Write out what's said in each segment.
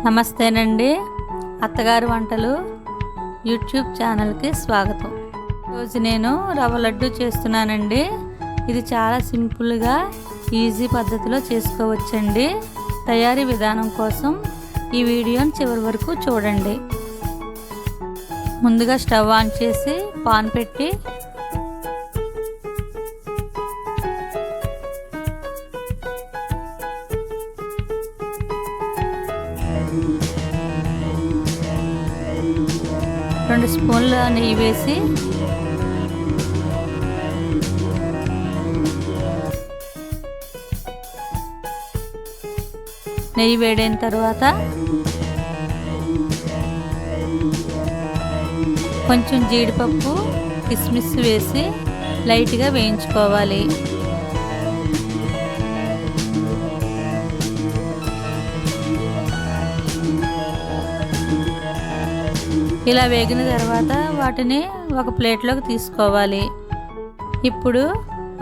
నమస్తేనండి, అత్తగారు వంటలు యూట్యూబ్ ఛానల్కి స్వాగతం. ఈరోజు నేను రవ్వ లడ్డు చేస్తున్నానండి. ఇది చాలా సింపుల్గా ఈజీ పద్ధతిలో చేసుకోవచ్చండి. తయారీ విధానం కోసం ఈ వీడియోని చివరి వరకు చూడండి. ముందుగా స్టవ్ ఆన్ చేసి పాన్ పెట్టి రెండు స్పూన్ల నెయ్యి వేసి నెయ్యి వేడైన తర్వాత కొంచెం జీడిపప్పు కిస్మిస్ వేసి లైట్గా వేయించుకోవాలి. ఇలా వేగిన తర్వాత వాటిని ఒక ప్లేట్లోకి తీసుకోవాలి. ఇప్పుడు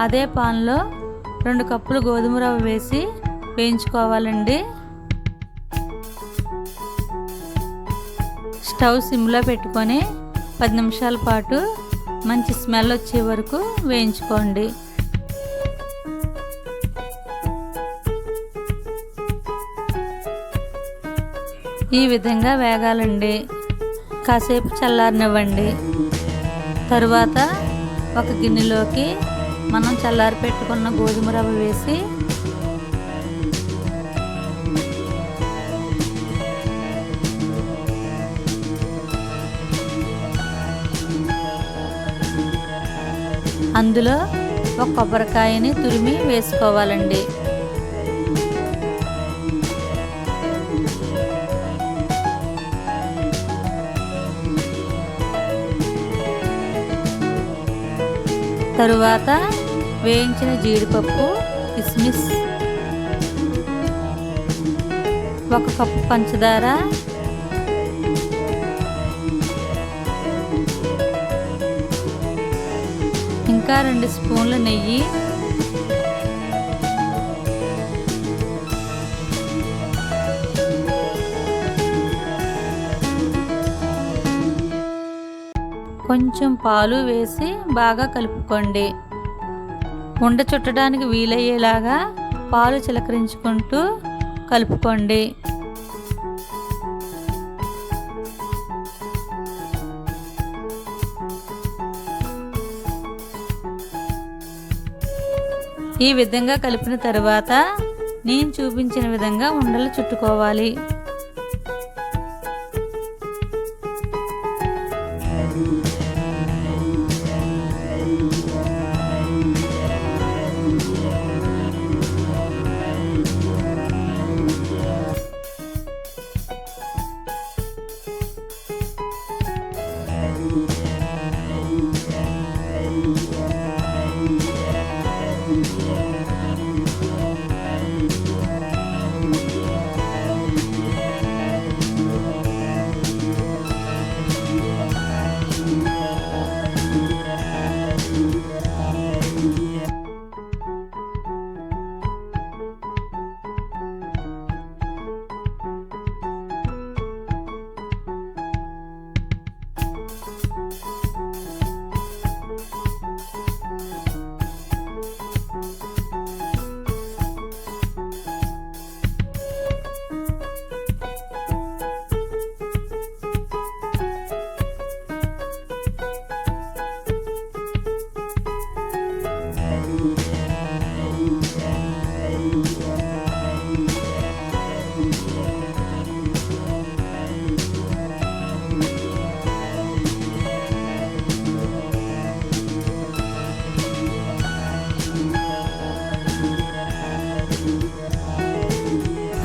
అదే పాన్లో 2 కప్పులు గోధుమ రవ్వ వేసి వేయించుకోవాలండి. స్టవ్ సిమ్లో పెట్టుకొని 10 నిమిషాల పాటు మంచి స్మెల్ వచ్చే వరకు వేయించుకోండి. ఈ విధంగా వేగాలండి. కాసేపు చల్లారనివ్వండి. తరువాత ఒక గిన్నెలోకి మనం చల్లారి పెట్టుకున్న గోధుమ రవ్వ వేసి అందులో ఒక కొబ్బరికాయని తురిమి వేసుకోవాలండి. తరువాత వేయించిన జీడిపప్పు కిస్మిస్, 1 కప్పు పంచదార, ఇంకా 2 స్పూన్ల నెయ్యి, కొంచెం పాలు వేసి బాగా కలుపుకోండి. ఉండ చుట్టడానికి వీలయ్యేలాగా పాలు చిలకరించుకుంటూ కలుపుకోండి. ఈ విధంగా కలిపిన తర్వాత నేను చూపించిన విధంగా ఉండలు చుట్టుకోవాలి.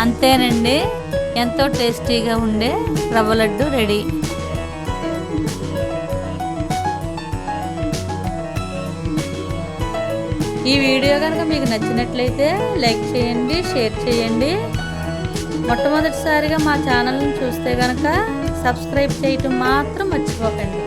అంతేనండి, ఎంతో టేస్టీగా ఉండే రవ్వ లడ్డు రెడీ. ఈ వీడియో కనుక మీకు నచ్చినట్లయితే లైక్ చేయండి, షేర్ చేయండి. మొట్టమొదటిసారిగా మా ఛానల్ని చూస్తే కనుక సబ్స్క్రైబ్ చేయటం మాత్రం మర్చిపోకండి.